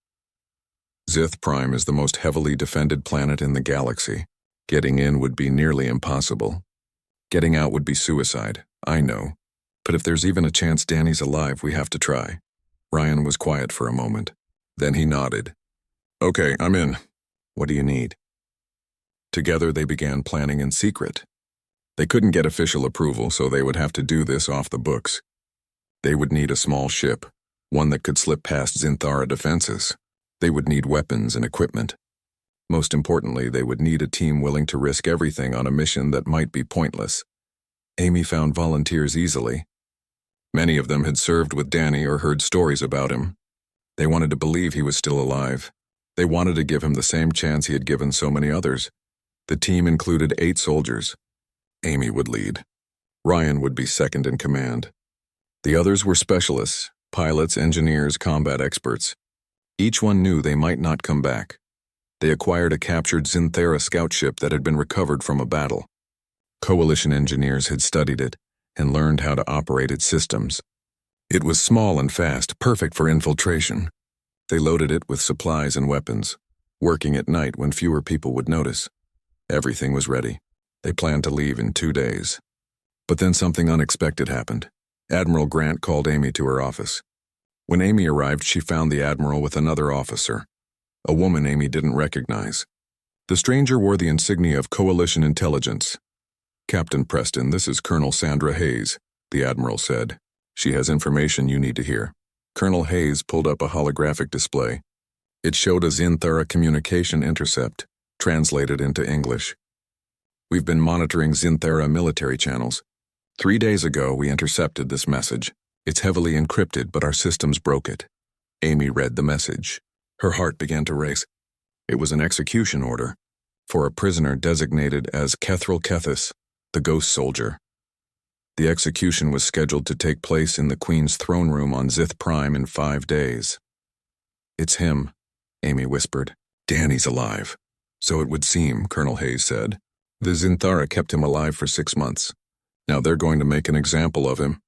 Zith Prime is the most heavily defended planet in the galaxy. Getting in would be nearly impossible. Getting out would be suicide, I know. But if there's even a chance Danny's alive, we have to try." Ryan was quiet for a moment. Then he nodded. "Okay, I'm in. What do you need?" Together they began planning in secret. They couldn't get official approval, so they would have to do this off the books. They would need a small ship, one that could slip past Zinthara defenses. They would need weapons and equipment. Most importantly, they would need a team willing to risk everything on a mission that might be pointless. Amy found volunteers easily. Many of them had served with Danny or heard stories about him. They wanted to believe he was still alive. They wanted to give him the same chance he had given so many others. The team included 8 soldiers. Amy would lead. Ryan would be second in command. The others were specialists, pilots, engineers, combat experts. Each one knew they might not come back. They acquired a captured Zinthera scout ship that had been recovered from a battle. Coalition engineers had studied it and learned how to operate its systems. It was small and fast, perfect for infiltration. They loaded it with supplies and weapons, working at night when fewer people would notice. Everything was ready. They planned to leave in 2 days. But then something unexpected happened. Admiral Grant called Amy to her office. When Amy arrived, she found the Admiral with another officer, a woman Amy didn't recognize. The stranger wore the insignia of Coalition Intelligence. "Captain Preston, this is Colonel Sandra Hayes," the Admiral said. "She has information you need to hear." Colonel Hayes pulled up a holographic display. It showed a Zinthara communication intercept, translated into English. "We've been monitoring Zinthara military channels. 3 days ago, we intercepted this message. It's heavily encrypted, but our systems broke it." Amy read the message. Her heart began to race. It was an execution order for a prisoner designated as Kethril Kethis, the Ghost Soldier. The execution was scheduled to take place in the Queen's throne room on Zith Prime in 5 days. "It's him," Amy whispered. "Danny's alive." "So it would seem," Colonel Hayes said. "The Zinthara kept him alive for 6 months. Now they're going to make an example of him."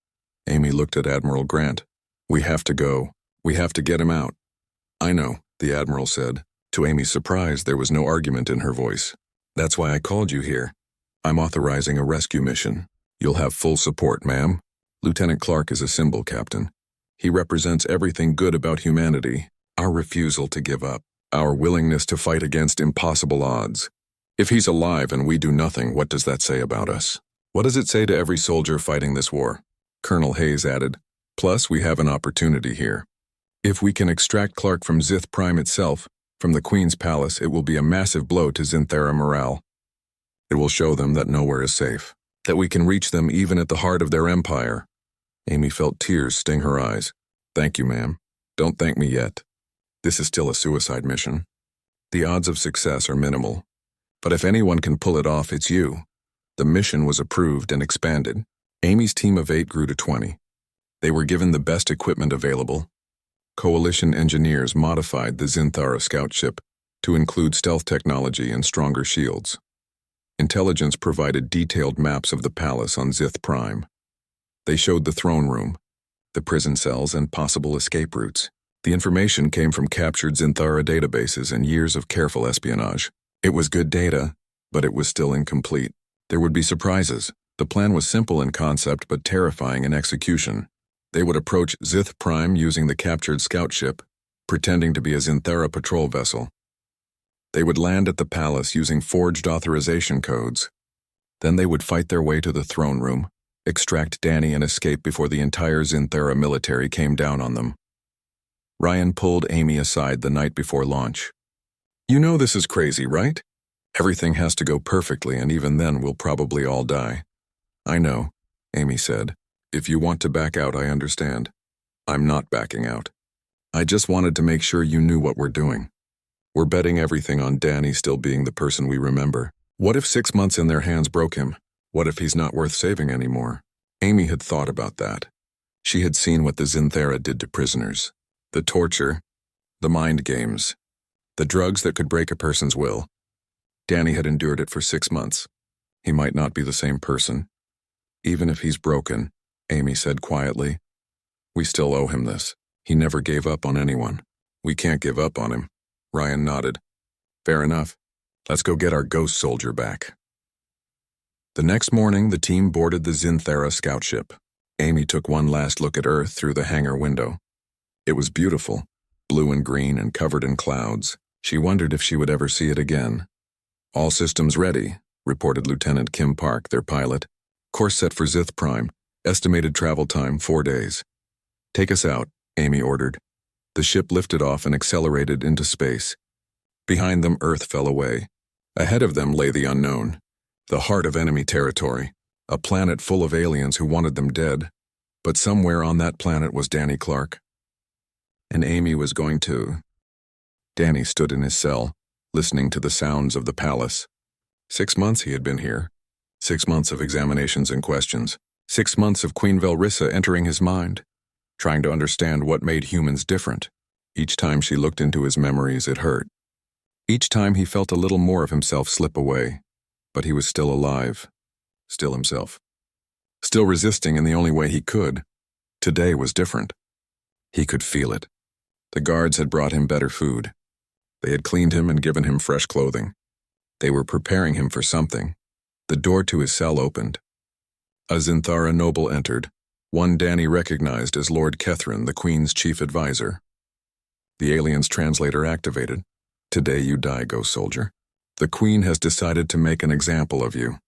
Amy looked at Admiral Grant. "We have to go. We have to get him out." "I know," the Admiral said. To Amy's surprise, there was no argument in her voice. "That's why I called you here. I'm authorizing a rescue mission. You'll have full support, ma'am. Lieutenant Clark is a symbol, Captain. He represents everything good about humanity, our refusal to give up, our willingness to fight against impossible odds. If he's alive and we do nothing, what does that say about us? What does it say to every soldier fighting this war?" Colonel Hayes added. "Plus, we have an opportunity here. If we can extract Clark from Zith Prime itself, from the Queen's palace, it will be a massive blow to Zinthara morale. It will show them that nowhere is safe, that we can reach them even at the heart of their empire." Amy felt tears sting her eyes. "Thank you, ma'am. Don't thank me yet. This is still a suicide mission. The odds of success are minimal. But if anyone can pull it off, it's you." The mission was approved and expanded. Amy's team of 8 grew to 20. They were given the best equipment available. Coalition engineers modified the Zinthara scout ship to include stealth technology and stronger shields. Intelligence provided detailed maps of the palace on Zith Prime. They showed the throne room, the prison cells, and possible escape routes. The information came from captured Zinthara databases and years of careful espionage. It was good data, but it was still incomplete. There would be surprises. The plan was simple in concept but terrifying in execution. They would approach Zith Prime using the captured scout ship, pretending to be a Zinthara patrol vessel. They would land at the palace using forged authorization codes. Then they would fight their way to the throne room, extract Danny, and escape before the entire Zinthara military came down on them. Ryan pulled Amy aside the night before launch. "You know this is crazy, right? Everything has to go perfectly, and even then we'll probably all die." "I know," Amy said. "If you want to back out, I understand. I'm not backing out. I just wanted to make sure you knew what we're doing. We're betting everything on Danny still being the person we remember. What if 6 months in their hands broke him? What if he's not worth saving anymore?" Amy had thought about that. She had seen what the Zinthara did to prisoners. The torture, the mind games, the drugs that could break a person's will. Danny had endured it for 6 months. He might not be the same person. "Even if he's broken," Amy said quietly, "we still owe him this. He never gave up on anyone. We can't give up on him." Ryan nodded. "Fair enough. Let's go get our ghost soldier back." The next morning, the team boarded the Zinthara scout ship. Amy took one last look at Earth through the hangar window. It was beautiful, blue and green and covered in clouds. She wondered if she would ever see it again. "All systems ready," reported Lieutenant Kim Park, their pilot. "Course set for Zith Prime. Estimated travel time 4 days." "Take us out," Amy ordered. The ship lifted off and accelerated into space. Behind them, Earth fell away. Ahead of them lay the unknown, the heart of enemy territory, a planet full of aliens who wanted them dead. But somewhere on that planet was Danny Clark. And Amy was going to... Danny stood in his cell, listening to the sounds of the palace. 6 months he had been here. 6 months of examinations and questions. 6 months of Queen Velrissa entering his mind, trying to understand what made humans different. Each time she looked into his memories, it hurt. Each time he felt a little more of himself slip away, but he was still alive, still himself. Still resisting in the only way he could. Today was different. He could feel it. The guards had brought him better food. They had cleaned him and given him fresh clothing. They were preparing him for something. The door to his cell opened. A Zinthara noble entered, one Danny recognized as Lord Kethrin, the Queen's chief advisor. The alien's translator activated. Today you die, ghost soldier. The Queen has decided to make an example of you.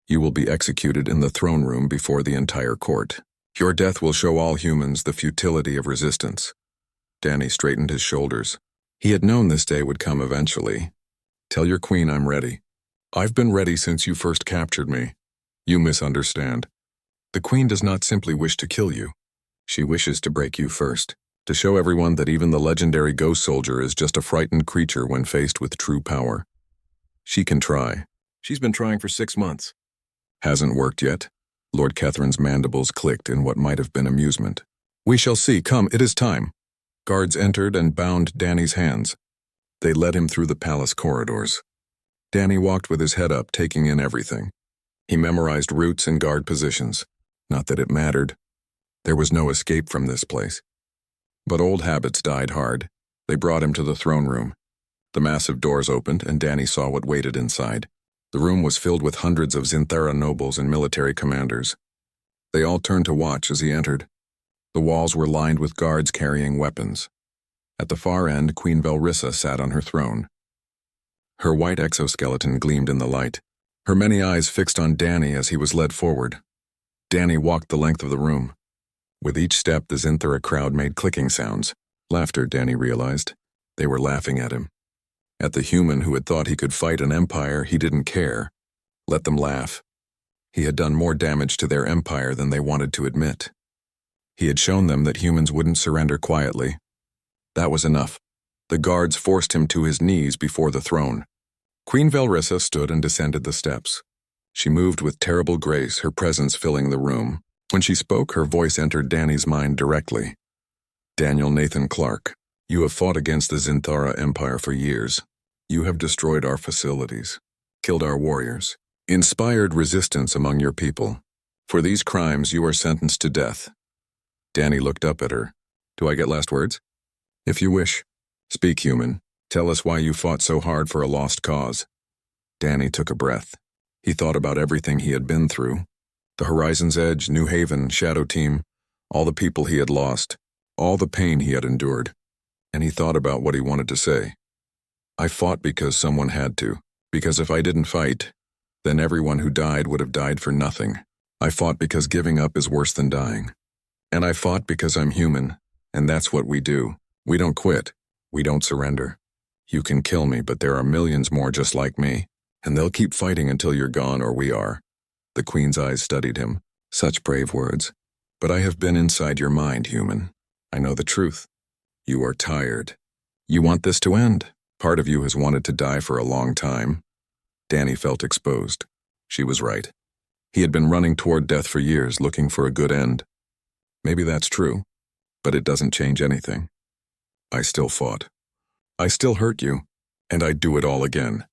You will be executed in the throne room before the entire court. Your death will show all humans the futility of resistance. Danny straightened his shoulders. He had known this day would come eventually. Tell your queen I'm ready. I've been ready since you first captured me. You misunderstand. The queen does not simply wish to kill you. She wishes to break you first, to show everyone that even the legendary ghost soldier is just a frightened creature when faced with true power. She can try. She's been trying for 6 months. Hasn't worked yet? Lord Kethrin's mandibles clicked in what might have been amusement. We shall see. Come, it is time. Guards entered and bound Danny's hands. They led him through the palace corridors. Danny walked with his head up, taking in everything. He memorized routes and guard positions. Not that it mattered. There was no escape from this place. But old habits died hard. They brought him to the throne room. The massive doors opened, and Danny saw what waited inside. The room was filled with hundreds of Zinthara nobles and military commanders. They all turned to watch as he entered. The walls were lined with guards carrying weapons. At the far end, Queen Velrissa sat on her throne. Her white exoskeleton gleamed in the light, her many eyes fixed on Danny as he was led forward. Danny walked the length of the room. With each step, the Zinthara crowd made clicking sounds. Laughter, Danny realized. They were laughing at him. At the human who had thought he could fight an empire he didn't care. Let them laugh. He had done more damage to their empire than they wanted to admit. He had shown them that humans wouldn't surrender quietly. That was enough. The guards forced him to his knees before the throne. Queen Velrissa stood and descended the steps. She moved with terrible grace, her presence filling the room. When she spoke, her voice entered Danny's mind directly. Daniel Nathan Clark, you have fought against the Zinthara Empire for years. You have destroyed our facilities, killed our warriors, inspired resistance among your people. For these crimes, you are sentenced to death. Danny looked up at her. Do I get last words? If you wish. Speak, human. Tell us why you fought so hard for a lost cause. Danny took a breath. He thought about everything he had been through. The Horizon's Edge, New Haven, Shadow Team, all the people he had lost, all the pain he had endured. And he thought about what he wanted to say. I fought because someone had to. Because if I didn't fight, then everyone who died would have died for nothing. I fought because giving up is worse than dying. And I fought because I'm human, and that's what we do. We don't quit. We don't surrender. You can kill me, but there are millions more just like me, and they'll keep fighting until you're gone or we are. The Queen's eyes studied him. Such brave words. But I have been inside your mind, human. I know the truth. You are tired. You want this to end. Part of you has wanted to die for a long time. Danny felt exposed. She was right. He had been running toward death for years, looking for a good end. Maybe that's true, but it doesn't change anything. I still fought. I still hurt you, and I'd do it all again.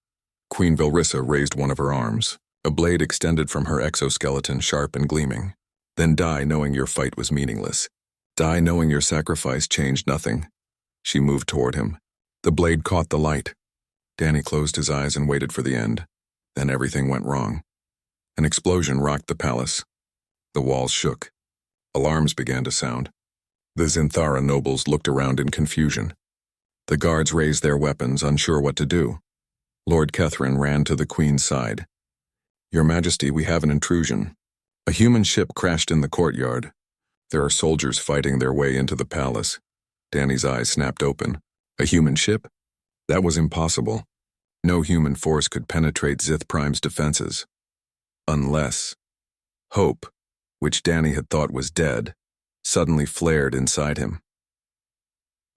Queen Velrissa raised one of her arms. A blade extended from her exoskeleton, sharp and gleaming. Then die knowing your fight was meaningless. Die knowing your sacrifice changed nothing. She moved toward him. The blade caught the light. Danny closed his eyes and waited for the end. Then everything went wrong. An explosion rocked the palace. The walls shook. Alarms began to sound. The Zinthara nobles looked around in confusion. The guards raised their weapons, unsure what to do. Lord Kethrin ran to the Queen's side. Your Majesty, we have an intrusion. A human ship crashed in the courtyard. There are soldiers fighting their way into the palace. Danny's eyes snapped open. A human ship? That was impossible. No human force could penetrate Zith Prime's defenses. Unless hope, which Danny had thought was dead, suddenly flared inside him.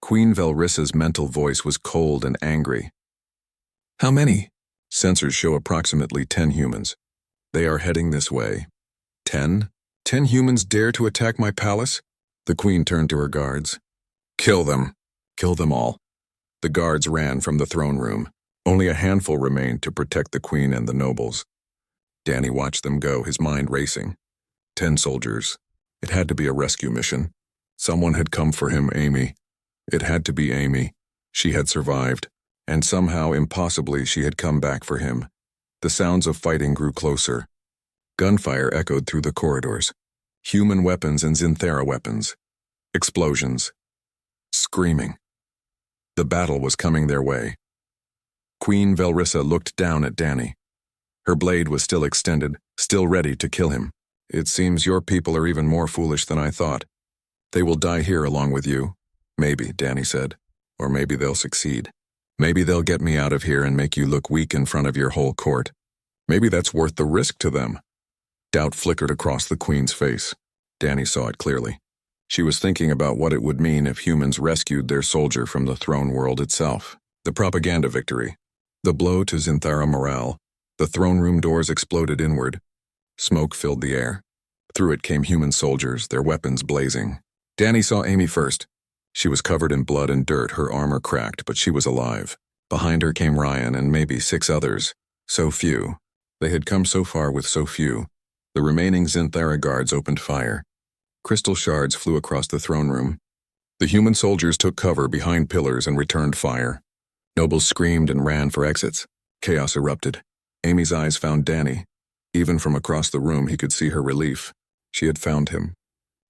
Queen Velrissa's mental voice was cold and angry. How many? Sensors show approximately 10 humans. They are heading this way. 10? 10 humans dare to attack my palace? The Queen turned to her guards. Kill them. Kill them all. The guards ran from the throne room. Only a handful remained to protect the Queen and the nobles. Danny watched them go, his mind racing. 10 soldiers. It had to be a rescue mission. Someone had come for him, Amy. It had to be Amy. She had survived, and somehow, impossibly, she had come back for him. The sounds of fighting grew closer. Gunfire echoed through the corridors. Human weapons and Zinthera weapons. Explosions. Screaming. The battle was coming their way. Queen Velrissa looked down at Danny. Her blade was still extended, still ready to kill him. It seems your people are even more foolish than I thought. They will die here along with you. Maybe, Danny said. Or maybe they'll succeed. Maybe they'll get me out of here and make you look weak in front of your whole court. Maybe that's worth the risk to them. Doubt flickered across the queen's face. Danny saw it clearly. She was thinking about what it would mean if humans rescued their soldier from the throne world itself. The propaganda victory. The blow to Zinthara morale. The throne room doors exploded inward. Smoke filled the air. Through it came human soldiers, their weapons blazing. Danny saw Amy first. She was covered in blood and dirt, her armor cracked, but she was alive. Behind her came Ryan and maybe 6 others. So few. They had come so far with so few. The remaining Zinthara guards opened fire. Crystal shards flew across the throne room. The human soldiers took cover behind pillars and returned fire. Nobles screamed and ran for exits. Chaos erupted. Amy's eyes found Danny. Even from across the room, he could see her relief. She had found him.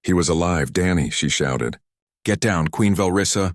He was alive, Danny, she shouted. Get down, Queen Velrissa.